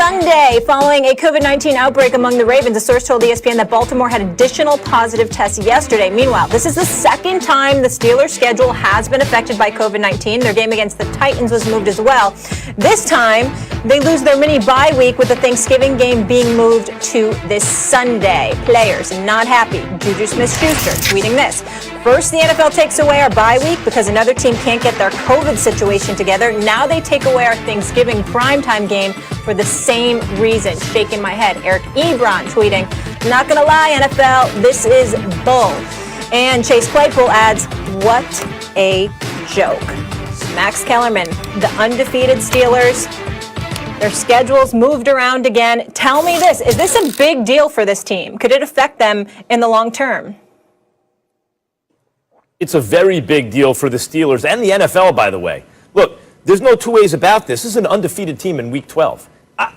Sunday, following a COVID-19 outbreak among the Ravens, a source told ESPN that Baltimore had additional positive tests yesterday. Meanwhile, this is the second time the Steelers' schedule has been affected by COVID-19. Their game against the Titans was moved as well. This time, they lose their mini bye week with the Thanksgiving game being moved to this Sunday. Players not happy. Juju Smith-Schuster tweeting this. First, the NFL takes away our bye week because another team can't get their COVID situation together. Now they take away our Thanksgiving primetime game for the same reason. Shaking my head. Eric Ebron tweeting, not going to lie, NFL, this is bull. And Chase Claypool adds, what a joke. Max Kellerman, the undefeated Steelers, their schedules moved around again. Tell me this, is this a big deal for this team? Could it affect them in the long term? It's a very big deal for the Steelers and the NFL, by the way. Look, there's no two ways about this. This is an undefeated team in Week 12.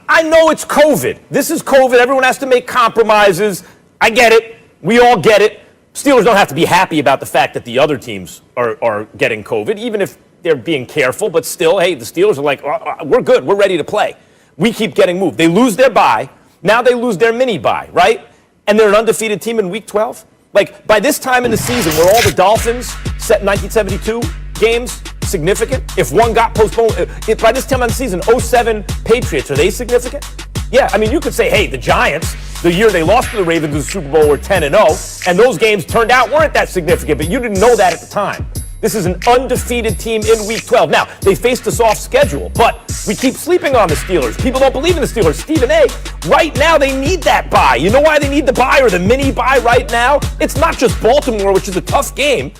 I know it's COVID. This is COVID. Everyone has to make compromises. I get it. We all get it. Steelers don't have to be happy about the fact that the other teams are getting COVID, even if they're being careful. But still, hey, the Steelers are like, we're good. We're ready to play. We keep getting moved. They lose their bye. Now they lose their mini bye, right? And they're an undefeated team in Week 12. Like, by this time in the season, where all the Dolphins set 1972 games significant? If one got postponed, by this time in the season, 07 Patriots, are they significant? Yeah, I mean, you could say, hey, the Giants, the year they lost to the Ravens in the Super Bowl, were 10-0, and those games turned out weren't that significant, but you didn't know that at the time. This is an undefeated team in Week 12. Now, they faced a soft schedule, but we keep sleeping on the Steelers. People don't believe in the Steelers. Stephen A., right now they need that bye. You know why they need the bye or the mini bye right now? It's not just Baltimore, which is a tough game.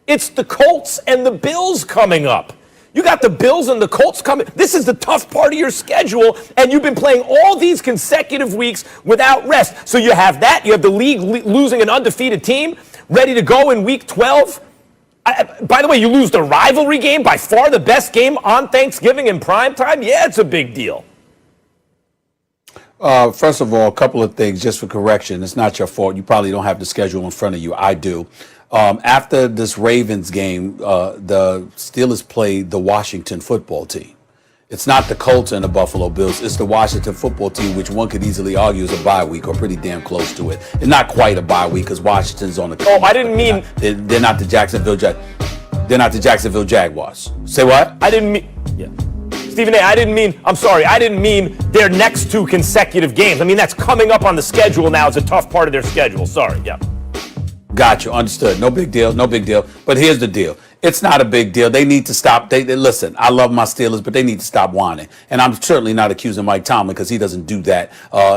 It's the Colts and the Bills coming up. You got the Bills and the Colts coming. This is the tough part of your schedule, and you've been playing all these consecutive weeks without rest. So you have that. You have the league losing an undefeated team ready to go in Week 12. By the way, you lose the rivalry game, by far the best game on Thanksgiving in prime time. Yeah, it's a big deal. First of all, a couple of things just for correction. It's not your fault. You probably don't have the schedule in front of you. I do. After this Ravens game, the Steelers played the Washington football team. It's not the Colts and the Buffalo Bills. It's the Washington football team, which one could easily argue is a bye week or pretty damn close to it. And not quite a bye week because Washington's on the. Oh, I didn't mean they're not the Jacksonville They're not the Jacksonville Jaguars. Say what? I didn't mean. Yeah. Stephen A., I didn't mean. I'm sorry. I didn't mean their next two consecutive games. I mean that's coming up on the schedule now. It's a tough part of their schedule. Sorry. Yeah. Got you. Understood. No big deal. No big deal. But here's the deal. It's not a big deal. They need to stop. They listen, I love my Steelers, but they need to stop whining. And I'm certainly not accusing Mike Tomlin because he doesn't do that.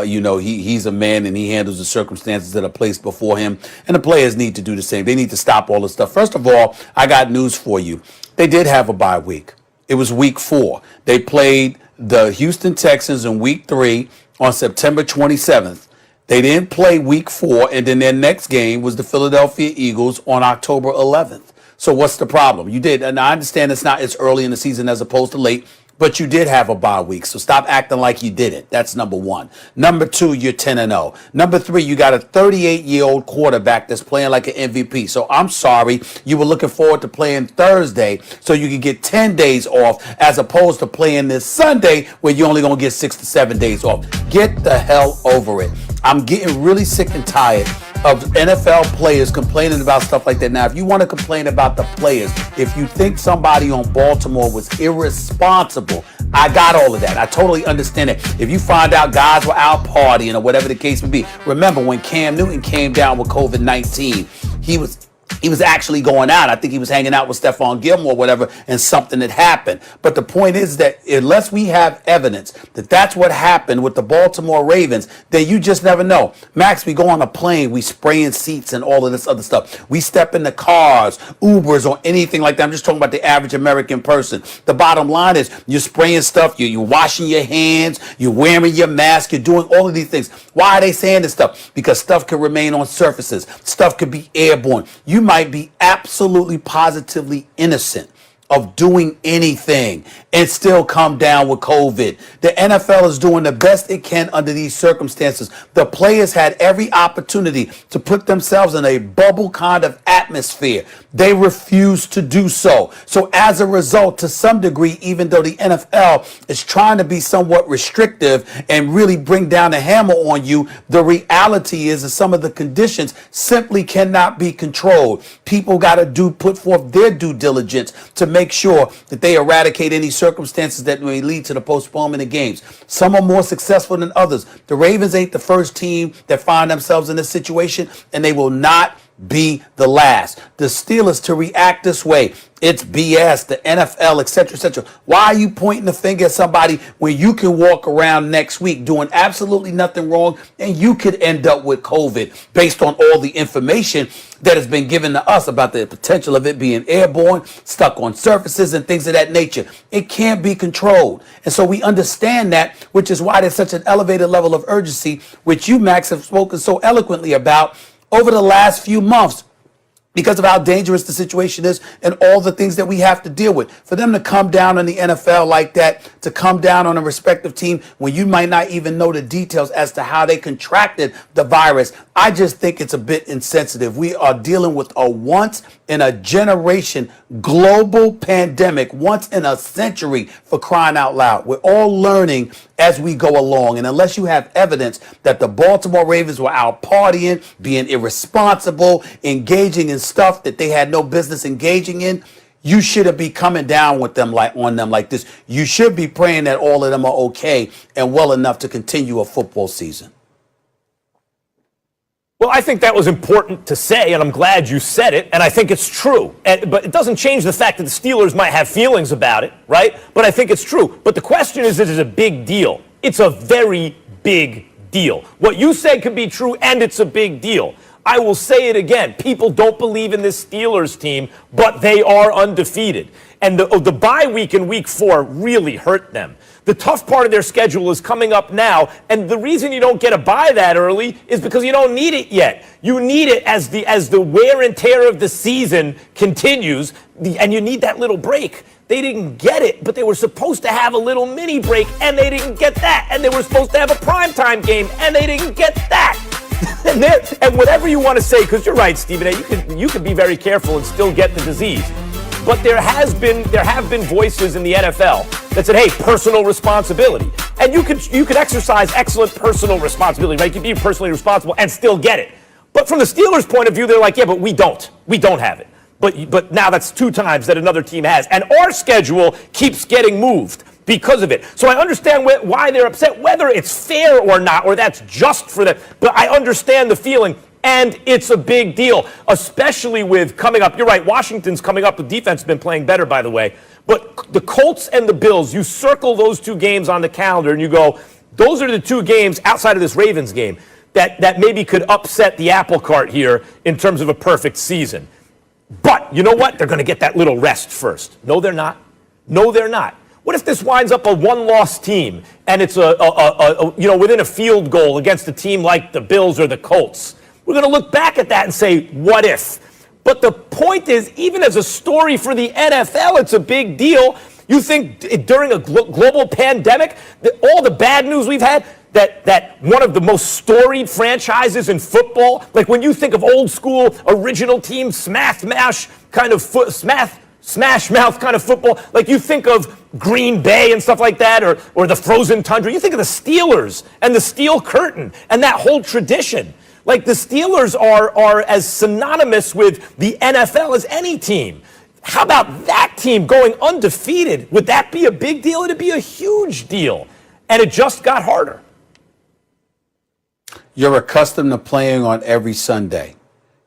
He's a man and he handles the circumstances that are placed before him. And the players need to do the same. They need to stop all this stuff. First of all, I got news for you. They did have a bye week. It was Week 4. They played the Houston Texans in Week 3 on September 27th. They didn't play Week 4, and then their next game was the Philadelphia Eagles on October 11th. So what's the problem? You did, and I understand it's early in the season as opposed to late, but you did have a bye week. So stop acting like you didn't. That's number one. Number two, you're 10-0. Number three, you got a 38-year-old quarterback that's playing like an MVP. So I'm sorry, you were looking forward to playing Thursday so you could get 10 days off as opposed to playing this Sunday where you're only going to get 6 to 7 days off. Get the hell over it. I'm getting really sick and tired of NFL players complaining about stuff like that. Now, if you want to complain about the players, if you think somebody on Baltimore was irresponsible, I got all of that. I totally understand it. If you find out guys were out partying or whatever the case may be, remember when Cam Newton came down with COVID-19, he was actually going out. I think he was hanging out with Stephon Gilmore or whatever, and something had happened. But the point is that unless we have evidence that that's what happened with the Baltimore Ravens, then you just never know. Max, we go on a plane, we spraying seats and all of this other stuff. We step in the cars, Ubers or anything like that. I'm just talking about the average American person. The bottom line is you're spraying stuff, you're washing your hands, you're wearing your mask, you're doing all of these things. Why are they saying this stuff? Because stuff can remain on surfaces. Stuff could be airborne. You might be absolutely positively innocent of doing anything and still come down with COVID. The NFL is doing the best it can under these circumstances. The players had every opportunity to put themselves in a bubble kind of atmosphere. They refuse to do so. So as a result, to some degree, even though the NFL is trying to be somewhat restrictive and really bring down the hammer on you, the reality is that some of the conditions simply cannot be controlled. People got to put forth their due diligence to make sure that they eradicate any circumstances that may lead to the postponement of games. Some are more successful than others. The Ravens ain't the first team that find themselves in this situation, and they will not be the last. The Steelers to react this way, it's BS, the NFL, etc., etc. Why are you pointing the finger at somebody when you can walk around next week doing absolutely nothing wrong and you could end up with COVID based on all the information that has been given to us about the potential of it being airborne, stuck on surfaces and things of that nature? It can't be controlled. And so we understand that, which is why there's such an elevated level of urgency, which you, Max, have spoken so eloquently about over the last few months, because of how dangerous the situation is and all the things that we have to deal with. For them to come down on the NFL like that, to come down on a respective team when you might not even know the details as to how they contracted the virus, I just think it's a bit insensitive. We are dealing with a once in a generation global pandemic, once in a century, for crying out loud. We're all learning as we go along. And unless you have evidence that the Baltimore Ravens were out partying, being irresponsible, engaging in stuff that they had no business engaging in, you shouldn't be coming down with them on them like this. You should be praying that all of them are okay and well enough to continue a football season. Well, I think that was important to say, and I'm glad you said it, and I think it's true. But it doesn't change the fact that the Steelers might have feelings about it, right? But I think it's true. But the question is, it is a big deal. It's a very big deal. What you said could be true, and it's a big deal. I will say it again. People don't believe in this Steelers team, but they are undefeated. And the bye week in week 4 really hurt them. The tough part of their schedule is coming up now, and the reason you don't get a bye that early is because you don't need it yet. You need it as the wear and tear of the season continues, and you need that little break. They didn't get it, but they were supposed to have a little mini break, and they didn't get that. And they were supposed to have a primetime game, and they didn't get that. And whatever you want to say, because you're right, Stephen A., you can be very careful and still get the disease. But there have been voices in the NFL that said, hey, personal responsibility. And you could exercise excellent personal responsibility, right? You can be personally responsible and still get it. But from the Steelers' point of view, they're like, yeah, but we don't. We don't have it. But now that's 2 times that another team has. And our schedule keeps getting moved because of it. So I understand why they're upset, whether it's fair or not, or that's just for them. But I understand the feeling. And it's a big deal, especially with coming up. You're right, Washington's coming up. The defense has been playing better, by the way. But the Colts and the Bills, you circle those 2 games on the calendar and you go, those are the 2 games outside of this Ravens game that maybe could upset the apple cart here in terms of a perfect season. But you know what? They're going to get that little rest first. No, they're not. No, they're not. What if this winds up a 1-loss team and it's within a field goal against a team like the Bills or the Colts? We're going to look back at that and say, what if? But the point is, even as a story for the NFL, it's a big deal. You think during a global pandemic, all the bad news we've had, that one of the most storied franchises in football, like when you think of old school, original team, smash mouth kind of football, like you think of Green Bay and stuff like that, or the frozen tundra. You think of the Steelers and the Steel Curtain and that whole tradition. Like the Steelers are as synonymous with the NFL as any team. How about that team going undefeated? Would that be a big deal? It'd be a huge deal. And it just got harder. You're accustomed to playing on every Sunday.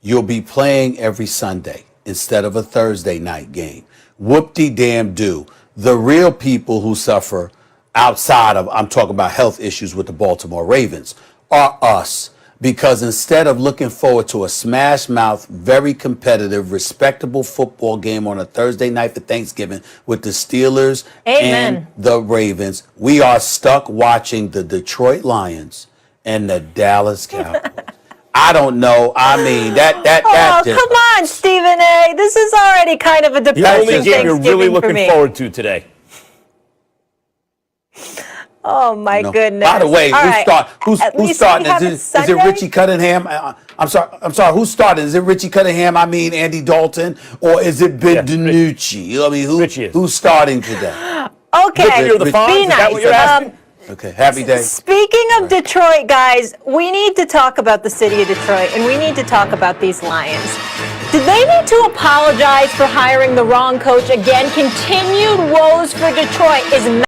You'll be playing every Sunday instead of a Thursday night game. Whoop-de-damn-do. The real people who suffer outside of, I'm talking about health issues with the Baltimore Ravens, are us. Because instead of looking forward to a smash-mouth, very competitive, respectable football game on a Thursday night for Thanksgiving with the Steelers and the Ravens, we are stuck watching the Detroit Lions and the Dallas Cowboys. I don't know. I mean, that just... come on, Stephen A. This is already kind of a depressing The only game you're really looking forward to today. Oh my goodness! By the way, All right. who's At least starting? we have it Is it Sunday? Richie Cunningham? I'm sorry. Who's starting? Is it Richie Cunningham? I mean Andy Dalton, or is it Ben DiNucci? I mean, who's starting today? Okay, You're the be Fonz? Is that what you're nice. asking? Okay, happy day. Speaking of Detroit, guys, we need to talk about the city of Detroit, and we need to talk about these Lions. Did they need to apologize for hiring the wrong coach again? Continued woes for Detroit. Is